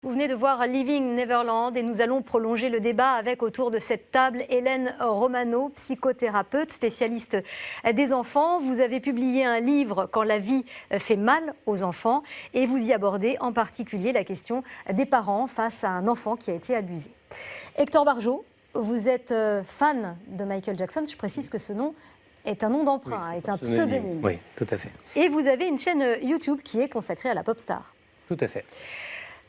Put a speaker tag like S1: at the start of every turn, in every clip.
S1: Vous venez de voir Living Neverland et nous allons prolonger le débat avec autour de cette table Hélène Romano, psychothérapeute, spécialiste des enfants. Vous avez publié un livre « Quand la vie fait mal aux enfants » et vous y abordez en particulier la question des parents face à un enfant qui a été abusé. Hector Barjot, vous êtes fan de Michael Jackson. Je précise que ce nom est un nom d'emprunt,
S2: oui,
S1: est un pseudonyme.
S2: Oui, tout à fait.
S1: Et vous avez une chaîne YouTube qui est consacrée à la pop star.
S2: Tout à fait.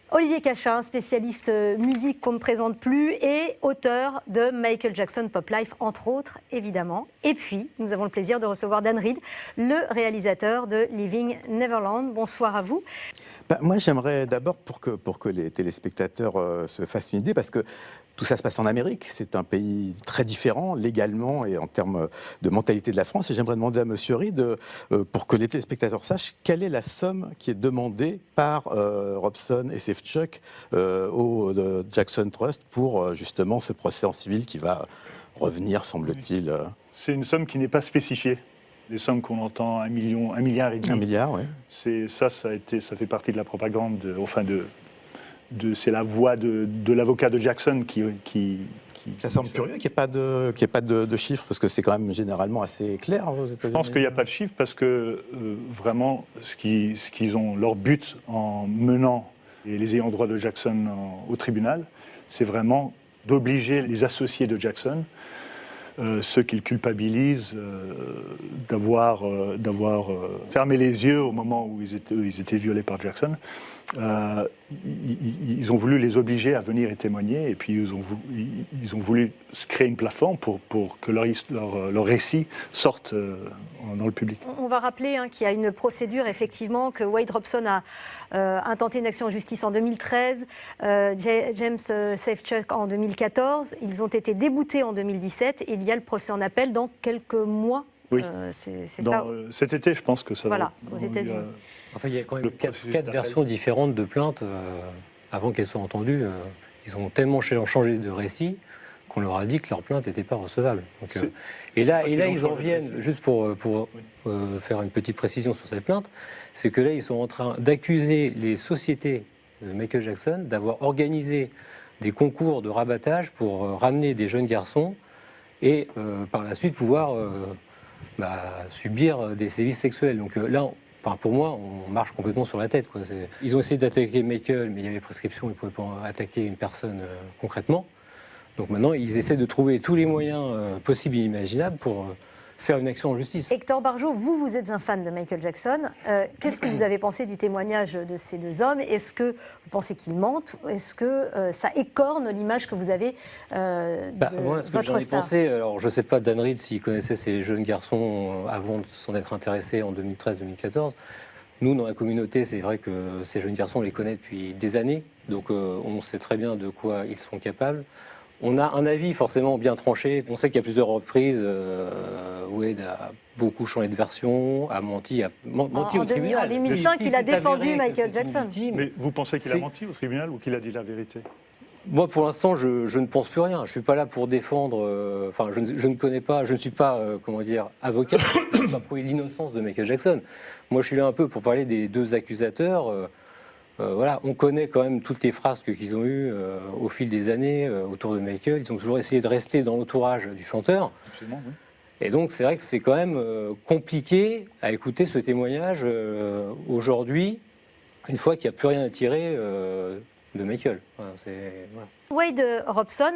S1: Olivier Cachin, spécialiste musique qu'on ne présente plus et auteur de Michael Jackson Pop Life, entre autres, évidemment. Et puis, nous avons le plaisir de recevoir Dan Reed, le réalisateur de Living Neverland. Bonsoir à vous.
S3: Moi, j'aimerais d'abord, pour que les téléspectateurs se fassent une idée, parce que tout ça se passe en Amérique, c'est un pays très différent légalement et en termes de mentalité de la France. Et j'aimerais demander à Monsieur Reed, pour que les téléspectateurs sachent, quelle est la somme qui est demandée par Robson et Safechuck au Jackson Trust pour justement ce procès en civil qui va revenir, semble-t-il.
S4: C'est une somme qui n'est pas spécifiée. Les sommes qu'on entend, 1 milliard et demi.
S3: 1 milliard, oui.
S4: Ça fait partie de la propagande, c'est la voix de l'avocat de Jackson qui
S3: ça semble curieux qu'il n'y ait pas de chiffres, parce que c'est quand même généralement assez clair aux États-Unis.
S4: Je pense qu'il n'y a pas de chiffres parce que vraiment, leur but en menant les ayants droit de Jackson au tribunal, c'est vraiment d'obliger les associés de Jackson, ceux qu'ils culpabilisent d'avoir fermé les yeux au moment où ils étaient violés par Jackson. Ils ont voulu les obliger à venir et témoigner, et puis ils ont voulu créer une plateforme pour que leur récit sorte dans le public.
S1: On va rappeler qu'il y a une procédure, effectivement, que Wade Robson a intenté une action en justice en 2013, James Safechuck en 2014. Ils ont été déboutés en 2017 et il y a le procès en appel dans quelques mois.
S4: Oui,
S1: c'est
S4: ça. Cet été, je pense que ça
S1: va. Voilà, aux États-Unis.
S2: Enfin, il y a quand même quatre versions différentes de plaintes avant qu'elles soient entendues. Ils ont tellement changé de récit qu'on leur a dit que leur plainte n'était pas recevable. Donc, et là, ils en viennent, juste pour faire une petite précision sur cette plainte, c'est que là, ils sont en train d'accuser les sociétés de Michael Jackson d'avoir organisé des concours de rabattage pour ramener des jeunes garçons et par la suite pouvoir subir des sévices sexuels. Donc là, pour moi, on marche complètement sur la tête, quoi. Ils ont essayé d'attaquer Michael, mais il y avait prescription, ils ne pouvaient pas attaquer une personne concrètement. Donc maintenant, ils essaient de trouver tous les moyens possibles et imaginables pour faire une action en justice.
S1: Hector Barjot, vous êtes un fan de Michael Jackson. Qu'est-ce que vous avez pensé du témoignage de ces deux hommes? Est-ce que vous pensez qu'ils mentent? Est-ce que ça écorne l'image que vous avez de
S2: moi, ce que
S1: votre
S2: j'en ai
S1: star?
S2: pensé, alors je ne sais pas Dan Reed s'il connaissait ces jeunes garçons avant de s'en être intéressé en 2013-2014. Nous, dans la communauté, c'est vrai que ces jeunes garçons, on les connaît depuis des années. Donc on sait très bien de quoi ils sont capables. On a un avis forcément bien tranché. On sait qu'à plusieurs reprises, Wade a beaucoup changé de version, a menti au tribunal.
S1: En 2005, il a défendu Michael Jackson.
S4: Mais vous pensez qu'il a menti au tribunal ou qu'il a dit la vérité?
S2: Moi, pour l'instant, je ne pense plus rien. Je ne suis pas là pour défendre... je ne connais pas... Je ne suis pas, avocat. Je ne peux pas prouver l'innocence de Michael Jackson. Moi, je suis là un peu pour parler des deux accusateurs. On connaît quand même toutes les frasques qu'ils ont eues au fil des années autour de Michael. Ils ont toujours essayé de rester dans l'entourage du chanteur.
S4: Absolument, oui.
S2: Et donc, c'est vrai que c'est quand même compliqué à écouter ce témoignage aujourd'hui, une fois qu'il n'y a plus rien à tirer de Michael.
S1: Wade Robson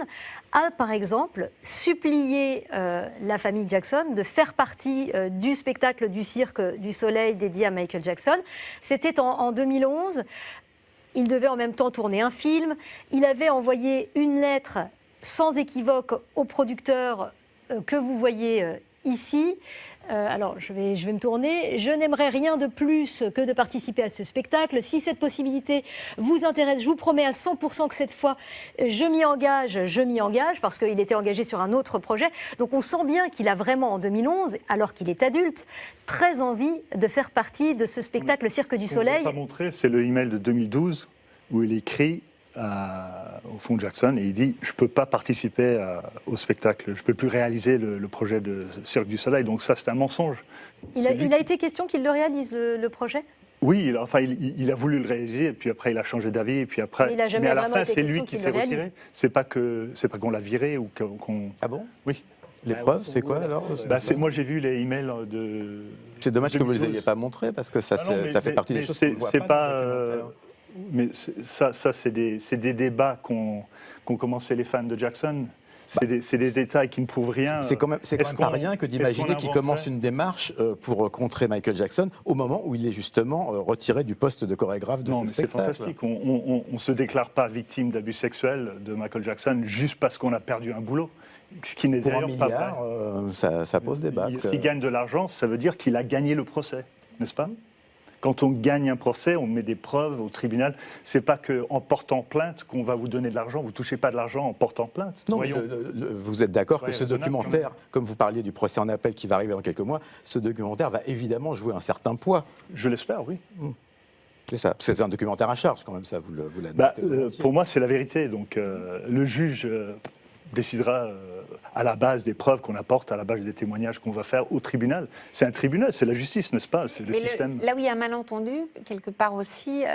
S1: a, par exemple, supplié la famille Jackson de faire partie du spectacle du Cirque du Soleil dédié à Michael Jackson. C'était en 2011. Il devait en même temps tourner un film. Il avait envoyé une lettre sans équivoque au producteur que vous voyez ici. Alors, je vais me tourner. Je n'aimerais rien de plus que de participer à ce spectacle. Si cette possibilité vous intéresse, je vous promets à 100% que cette fois, je m'y engage, parce qu'il était engagé sur un autre projet. Donc, on sent bien qu'il a vraiment, en 2011, alors qu'il est adulte, très envie de faire partie de ce spectacle Cirque du Soleil.
S4: Ce qu'on ne pas montrer, c'est le email de 2012 où il écrit au fond de Jackson et il dit « Je ne peux pas participer au spectacle, je ne peux plus réaliser le projet de Cirque du Soleil ». Donc ça, c'est un mensonge.
S1: Il a été question qu'il le réalise, le projet?
S4: Oui, enfin, il a voulu le réaliser, et puis après, il a changé d'avis, et puis après.
S1: Mais il a jamais
S4: à la
S1: vraiment
S4: fin,
S1: été
S4: c'est lui
S1: question
S4: qui
S1: qu'il
S4: s'est
S1: le réalise.
S4: retiré. C'est pas qu'on l'a viré ou qu'on.
S3: Ah bon?
S4: Oui.
S3: L'épreuve, c'est quoi alors?
S4: Moi, j'ai vu les emails de.
S3: C'est dommage que vous ne les
S4: 2012.
S3: ayez pas montrés, parce que ça,
S4: Ah non,
S3: ça fait partie des choses qu'on ne voit
S4: c'est
S3: pas dans le documentaire.
S4: mais ça c'est des débats qu'ont commencé les fans de Jackson. C'est des détails qui ne prouvent rien.
S3: C'est quand même pas rien que d'imaginer qu'il commence une démarche pour contrer Michael Jackson au moment où il est justement retiré du poste de chorégraphe de
S4: Non,
S3: ce
S4: mais c'est
S3: spectacle.
S4: fantastique. On ne se déclare pas victime d'abus sexuels de Michael Jackson juste parce qu'on a perdu un boulot. Ce qui n'est
S3: Pour un
S4: d'ailleurs pas
S3: milliard,
S4: vrai.
S3: ça pose débat.
S4: S'il gagne de l'argent, ça veut dire qu'il a gagné le procès, n'est-ce pas? Quand on gagne un procès, on met des preuves au tribunal. C'est pas qu'en portant plainte qu'on va vous donner de l'argent. Vous touchez pas de l'argent en portant plainte.
S3: Non, mais vous êtes d'accord que
S4: Soyez
S3: ce
S4: raisonnable,
S3: documentaire, comme vous parliez du procès en appel qui va arriver dans quelques mois, ce documentaire va évidemment jouer un certain poids.
S4: Je l'espère, oui.
S3: C'est ça, parce que c'est un documentaire à charge quand même, ça, vous l'admettez volontiers.
S4: Pour moi, c'est la vérité. Donc, le juge décidera à la base des preuves qu'on apporte, à la base des témoignages qu'on va faire au tribunal. C'est un tribunal, c'est la justice, n'est-ce pas? C'est le système.
S5: Là où il y a un malentendu, quelque part aussi,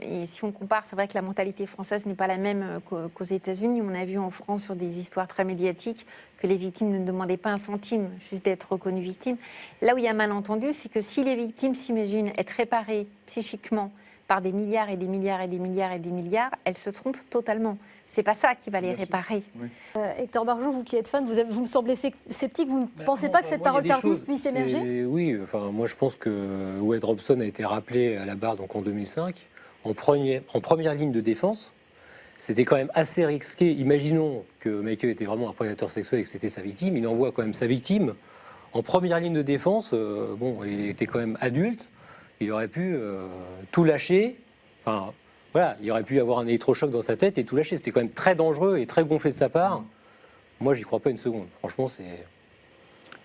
S5: et si on compare, c'est vrai que la mentalité française n'est pas la même qu'aux États-Unis. On a vu en France sur des histoires très médiatiques que les victimes ne demandaient pas un centime, juste d'être reconnues victimes. Là où il y a un malentendu, c'est que si les victimes s'imaginent être réparées psychiquement par des milliards et des milliards et des milliards et des milliards, elles se trompent totalement. C'est pas ça qui va les réparer.
S4: Oui.
S1: Hector Barjot, vous qui êtes fan, vous me semblez sceptique, vous ne pensez pas que cette parole tardive puisse émerger?
S2: Oui, enfin, moi je pense que Wade Robson a été rappelé à la barre donc en 2005, en première ligne de défense. C'était quand même assez risqué. Imaginons que Michael était vraiment un prédateur sexuel et que c'était sa victime. Il envoie quand même sa victime en première ligne de défense. Il était quand même adulte. Il aurait pu tout lâcher. Enfin, voilà, il aurait pu avoir un électrochoc dans sa tête et tout lâcher. C'était quand même très dangereux et très gonflé de sa part. Moi, j'y crois pas une seconde. Franchement, c'est...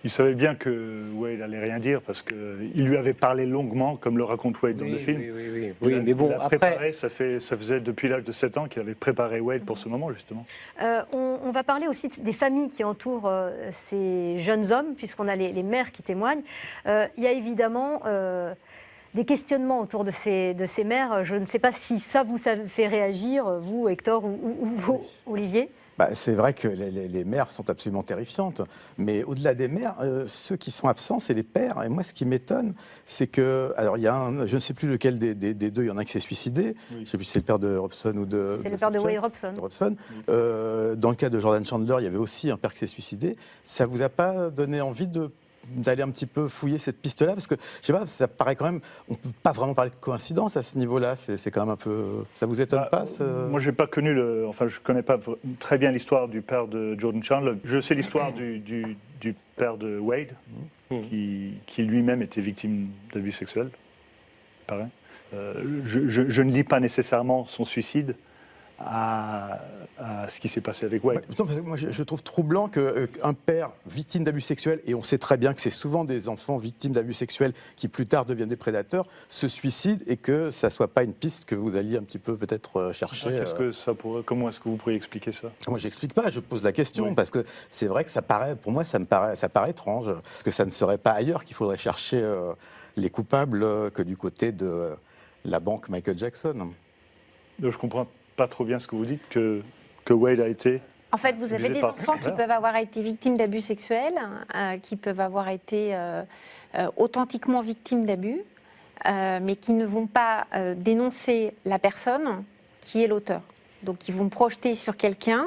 S4: Il savait bien que Wade allait rien dire parce qu'il lui avait parlé longuement, comme le raconte Wade dans le film.
S2: Oui, mais bon,
S4: après... Ça faisait depuis l'âge de 7 ans qu'il avait préparé Wade pour ce moment, justement.
S1: On va parler aussi des familles qui entourent ces jeunes hommes, puisqu'on a les mères qui témoignent. Il y a évidemment... des questionnements autour de ces mères. Je ne sais pas si ça vous fait réagir, vous, Hector, ou vous, Olivier.
S3: C'est vrai que les mères sont absolument terrifiantes, mais au-delà des mères, ceux qui sont absents, c'est les pères. Et moi, ce qui m'étonne, c'est que... Alors, il y a je ne sais plus lequel des deux, il y en a un qui s'est suicidé. Oui. Je ne sais plus si c'est le père de Robson ou de...
S1: C'est le père de Wade Robson.
S3: Dans le cas de Jordan Chandler, il y avait aussi un père qui s'est suicidé. Ça ne vous a pas donné envie d'aller un petit peu fouiller cette piste-là, parce que, je sais pas, ça paraît quand même... On ne peut pas vraiment parler de coïncidence à ce niveau-là, c'est quand même un peu... Ça vous étonne pas
S4: Moi, j'ai pas connu je connais pas très bien l'histoire du père de Jordan Chandler. Je sais l'histoire du père de Wade, qui lui-même était victime d'abus sexuels, pareil. Je ne lis pas nécessairement son suicide à ce qui s'est passé avec Wade.
S3: Moi, je trouve troublant qu'un père victime d'abus sexuels, et on sait très bien que c'est souvent des enfants victimes d'abus sexuels qui plus tard deviennent des prédateurs, se suicident et que ça ne soit pas une piste que vous alliez un petit peu peut-être chercher.
S4: Comment est-ce que vous pourriez expliquer ça?
S3: Moi, j'explique pas, je pose la question, parce que c'est vrai que ça paraît étrange, parce que ça ne serait pas ailleurs qu'il faudrait chercher les coupables que du côté de la banque Michael Jackson.
S4: Je comprends pas trop bien ce que vous dites, que Wade a été...
S5: En fait, vous avez des enfants qui peuvent avoir été victimes d'abus sexuels, qui peuvent avoir été authentiquement victimes d'abus, mais qui ne vont pas dénoncer la personne qui est l'auteur. Donc, ils vont projeter sur quelqu'un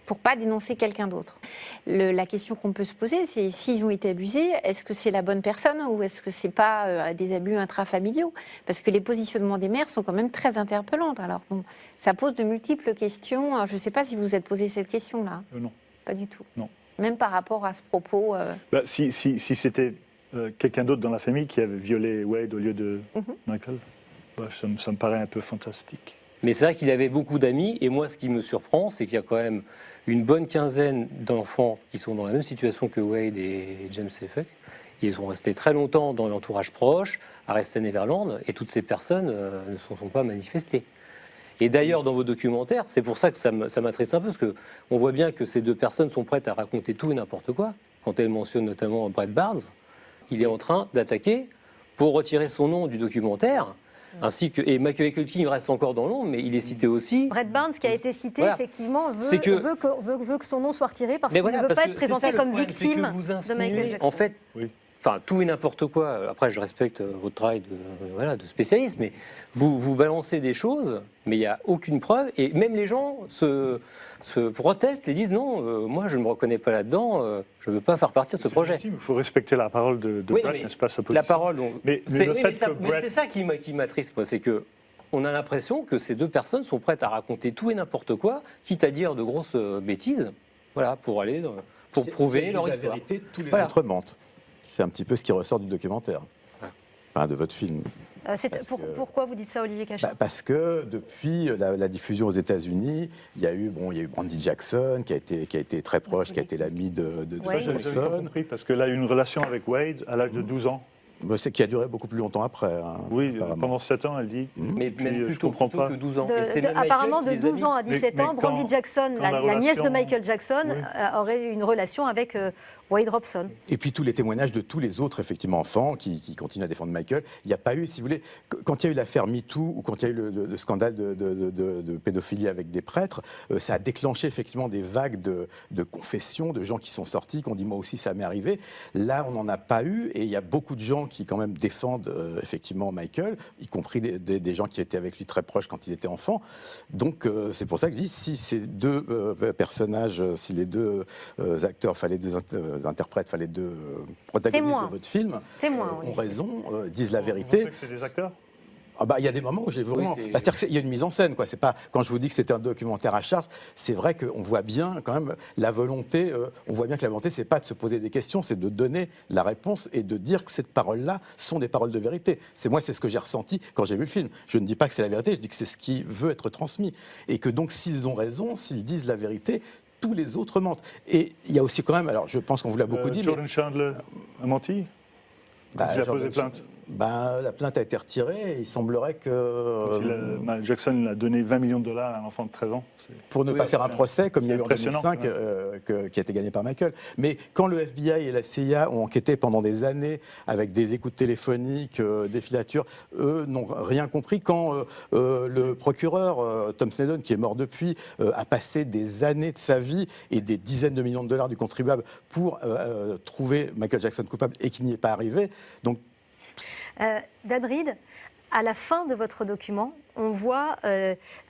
S5: pour pas dénoncer quelqu'un d'autre. La question qu'on peut se poser, c'est s'ils ont été abusés, est-ce que c'est la bonne personne ou est-ce que c'est pas des abus intrafamiliaux? Parce que les positionnements des mères sont quand même très interpellantes. Alors bon, ça pose de multiples questions. Alors, je ne sais pas si vous vous êtes posé cette question-là.
S4: Non.
S5: Pas du tout.
S4: Non.
S5: Même par rapport à ce propos.
S4: Si c'était quelqu'un d'autre dans la famille qui avait violé Wade au lieu de Michael, ça me paraît un peu fantastique.
S2: Mais c'est vrai qu'il avait beaucoup d'amis, et moi, ce qui me surprend, c'est qu'il y a quand même une bonne quinzaine d'enfants qui sont dans la même situation que Wade et James Safeck. Ils sont restés très longtemps dans l'entourage proche, à Arrested-Neverland, et toutes ces personnes ne se sont pas manifestées. Et d'ailleurs, dans vos documentaires, c'est pour ça que ça m'attriste un peu, parce qu'on voit bien que ces deux personnes sont prêtes à raconter tout et n'importe quoi. Quand elles mentionnent notamment Brett Barnes, il est en train d'attaquer pour retirer son nom du documentaire. Ainsi que, et Macaulay Culkin reste encore dans l'ombre, mais il est cité aussi.
S1: Brett Barnes, qui a été cité,
S2: Voilà.
S1: effectivement, veut que son nom soit retiré parce qu'il ne veut pas être présenté comme victime de Michael Jackson.
S2: En fait, tout et n'importe quoi. Après, je respecte votre travail de spécialiste, mais vous balancez des choses, mais il n'y a aucune preuve. Et même les gens se protestent et disent non, moi je ne me reconnais pas là-dedans, je ne veux pas faire partie de ce projet.
S4: Il faut respecter la parole de Brett, n'est-ce pas, sa position.
S2: La parole,
S4: mais
S2: c'est ça qui m'attriste, moi, c'est que on a l'impression que ces deux personnes sont prêtes à raconter tout et n'importe quoi, quitte à dire de grosses bêtises, voilà, pour prouver leur histoire.
S3: La vérité, tous les autres mentent. C'est un petit peu ce qui ressort du documentaire, enfin, de votre film.
S1: Pourquoi vous dites ça, Olivier Cachin ?
S3: Parce que depuis la diffusion aux États-Unis, il y a eu Brandy Jackson qui a été très proche, qui a été l'ami de
S4: Jackson. J'ai compris, parce qu'elle a eu une relation avec Wade à l'âge de 12 ans.
S3: C'est qui a duré beaucoup plus longtemps après.
S4: Oui, pendant 7 ans, elle dit.
S2: Mais même plutôt que 12 ans.
S1: Apparemment, de 12 ans à 17 ans, Brandy Jackson, la nièce de Michael Jackson, aurait eu une relation avec Wade Robson.
S3: Et puis tous les témoignages de tous les autres, effectivement, enfants qui continuent à défendre Michael. Il n'y a pas eu, si vous voulez, quand il y a eu l'affaire MeToo ou quand il y a eu le scandale de pédophilie avec des prêtres, ça a déclenché effectivement des vagues de confessions, de gens qui sont sortis, qui ont dit moi aussi ça m'est arrivé. Là, on n'en a pas eu et il y a beaucoup de gens qui quand même défendent effectivement Michael, y compris des gens qui étaient avec lui très proches quand il était enfant. Donc c'est pour ça que je dis, si ces deux personnages, si les deux acteurs, enfin les deux interprètes, enfin les deux protagonistes de votre film ont raison, disent la vérité.
S4: Vous pensez que c'est des acteurs ?
S3: Il y a des moments où j'ai vraiment... C'est-à-dire qu'il y a une mise en scène, quoi. C'est pas... Quand je vous dis que c'était un documentaire à charge, c'est vrai qu'on voit bien quand même la volonté, c'est pas de se poser des questions, c'est de donner la réponse et de dire que ces paroles-là sont des paroles de vérité. C'est ce que j'ai ressenti quand j'ai vu le film. Je ne dis pas que c'est la vérité, je dis que c'est ce qui veut être transmis. Et que donc s'ils ont raison, s'ils disent la vérité, tous les autres mentent. Et il y a aussi quand même, alors je pense qu'on vous l'a beaucoup dit...
S4: Jordan Chandler a menti ? Il a posé plainte.
S3: La plainte a été retirée et il semblerait que...
S4: Jackson a donné $20 millions à un enfant de 13 ans.
S3: Pour ne pas faire un procès, comme il y a eu en 2005, qui a été gagné par Michael. Mais quand le FBI et la CIA ont enquêté pendant des années avec des écoutes téléphoniques, des filatures, eux n'ont rien compris. Quand le procureur, Tom Snedden, qui est mort depuis, a passé des années de sa vie et des dizaines de millions de dollars du contribuable pour trouver Michael Jackson coupable et qu'il n'y est pas arrivé. Donc,
S1: Dan Reed, à la fin de votre document, on voit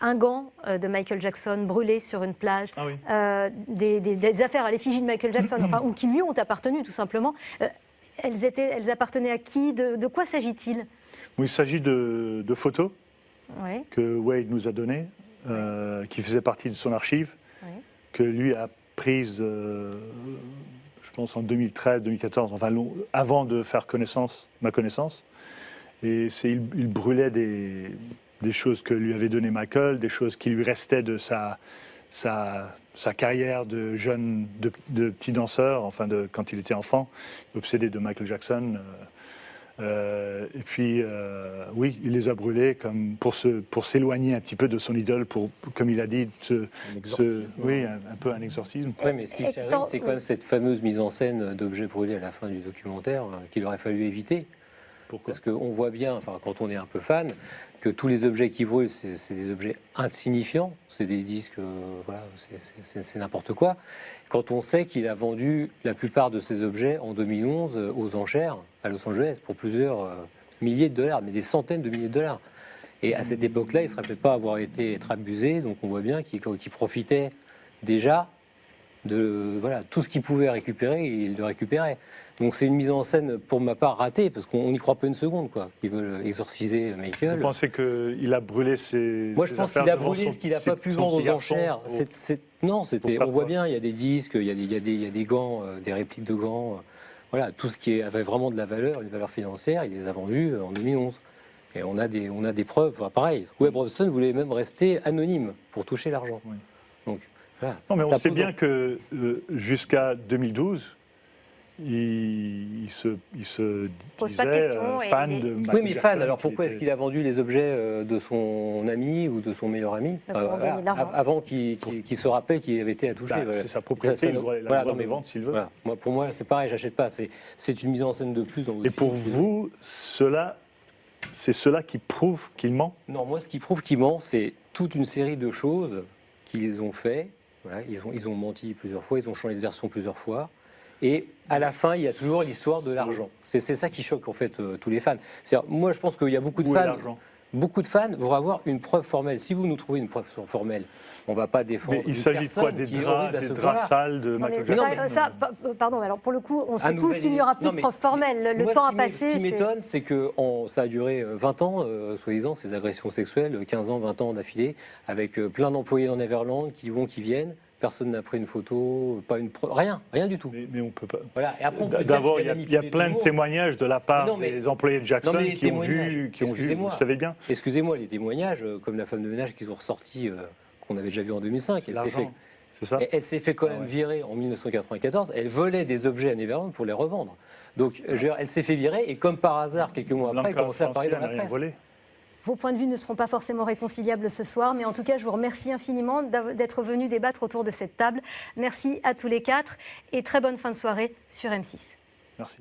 S1: un gant de Michael Jackson brûlé sur une plage, des affaires à l'effigie de Michael Jackson, ou qui lui ont appartenu tout simplement. Elles appartenaient à qui ? De quoi s'agit-il ?
S4: Il s'agit de photos que Wade nous a données, qui faisaient partie de son archive, que lui a prises, je pense en 2013, 2014, enfin avant de faire ma connaissance. Et il brûlait des choses que lui avait donné Michael, des choses qui lui restaient de sa carrière de jeune, de petit danseur, quand il était enfant, obsédé de Michael Jackson. Et puis, il les a brûlés pour s'éloigner un petit peu de son idole, comme il a dit, un peu un exorcisme.
S2: Oui, mais ce qui est terrible, c'est quand même cette fameuse mise en scène d'objets brûlés à la fin du documentaire qu'il aurait fallu éviter.
S4: Pourquoi ?
S2: Parce qu'on voit bien, quand on est un peu fan, que tous les objets qui brûlent, c'est des objets insignifiants, c'est des disques, c'est n'importe quoi. Quand on sait qu'il a vendu la plupart de ces objets en 2011 aux enchères à Los Angeles pour plusieurs milliers de dollars, mais des centaines de milliers de dollars. Et à cette époque-là, il ne se rappelait pas avoir été abusé, donc on voit bien qu'il profitait déjà de tout ce qu'il pouvait récupérer, il le récupérait. Donc c'est une mise en scène pour ma part ratée parce qu'on n'y croit pas une seconde, quoi. Ils veulent exorciser Michael.
S4: Vous pensez qu'il a brûlé ses
S2: Moi je pense qu'il a brûlé ce qu'il n'a pas pu vendre aux enchères. On voit bien, il y a des disques, il y a des gants, des répliques de gants, tout ce qui avait vraiment de la valeur, une valeur financière, il les a vendus en 2011. Et on a des preuves, pareil. Wade Robson voulait même rester anonyme pour toucher l'argent.
S4: Oui.
S2: Donc,
S4: on sait bien que jusqu'à 2012, il se
S1: Pose pas de
S4: disait
S1: questions
S4: fan
S1: et-
S4: de Michael
S2: Oui, mais fan,
S4: Jackson,
S2: alors pourquoi
S4: qu'il
S2: est-ce qu'il a vendu les objets de son ami ou de son meilleur ami
S1: Pour gagner de l'argent.
S2: avant qu'il se rappelle qu'il avait été à toucher.
S4: Bah,
S2: voilà.
S4: c'est sa propriété, il a le droit
S2: non,
S4: de
S2: mais
S4: vendre s'il veut.
S2: voilà. Pour moi, c'est pareil, j'achète pas. C'est une mise en scène de plus dans votre
S4: Et pour
S2: film.
S4: vous, c'est cela qui prouve qu'il ment?
S2: Non, moi, ce qui prouve qu'il ment, c'est toute une série de choses qu'ils ont fait. Voilà, ils ont menti plusieurs fois, ils ont changé de version plusieurs fois. Et à la fin, il y a toujours l'histoire de l'argent. C'est ça qui choque en fait tous les fans. Moi, je pense qu'il y a beaucoup de
S4: Où est
S2: fans.
S4: l'argent?
S2: Beaucoup de fans vont avoir une preuve formelle. Si vous nous trouvez une preuve formelle, on ne va pas défendre.
S4: Mais il
S2: une
S4: s'agit de quoi?
S2: personne
S4: Des
S2: qui est horrible à ce
S4: draps
S2: point-là.
S4: sales de
S1: Non, mais
S4: Michael Jackson?
S1: pardon, alors pour le coup, on sait
S2: Un
S1: tous
S2: nouvel-
S1: qu'il n'y aura plus
S2: Non,
S1: de
S2: mais-
S1: preuves formelles. Le
S2: Moi,
S1: temps
S2: ce
S1: a
S2: qui
S1: passé.
S2: Ce qui
S1: c'est-
S2: m'étonne, c'est que ça a duré 20 ans, soi-disant, ces agressions sexuelles, 15 ans, 20 ans d'affilée, avec plein d'employés dans Neverland qui vont, qui viennent. Personne n'a pris une photo, pas une preuve, rien du tout.
S4: Mais on peut pas.
S2: Voilà. Et après, on peut dire
S4: D'abord,
S2: qu'il
S4: il y a
S2: manipulé
S4: plein
S2: tout le
S4: de
S2: monde.
S4: témoignages de la part
S2: Mais non, mais-
S4: des employés de Jackson
S2: Non, mais les
S4: qui ont
S2: témoignages,
S4: vu, vous
S2: excusez-moi.
S4: savez bien.
S2: Excusez-moi, les témoignages, comme la femme de ménage qu'ils ont ressorti, qu'on avait déjà vu en 2005, elle s'est fait,
S4: L'argent, c'est ça?
S2: elle s'est fait quand
S4: Ah
S2: même
S4: ouais.
S2: virer en 1994. Elle volait des objets à Neverland pour les revendre. Donc, je veux dire, elle s'est fait virer et comme par hasard, quelques mois après, elle commençait à parler dans la
S4: rien
S2: presse.
S4: volé.
S1: Vos points de vue ne seront pas forcément réconciliables ce soir, mais en tout cas, je vous remercie infiniment d'être venus débattre autour de cette table. Merci à tous les quatre et très bonne fin de soirée sur M6.
S4: Merci.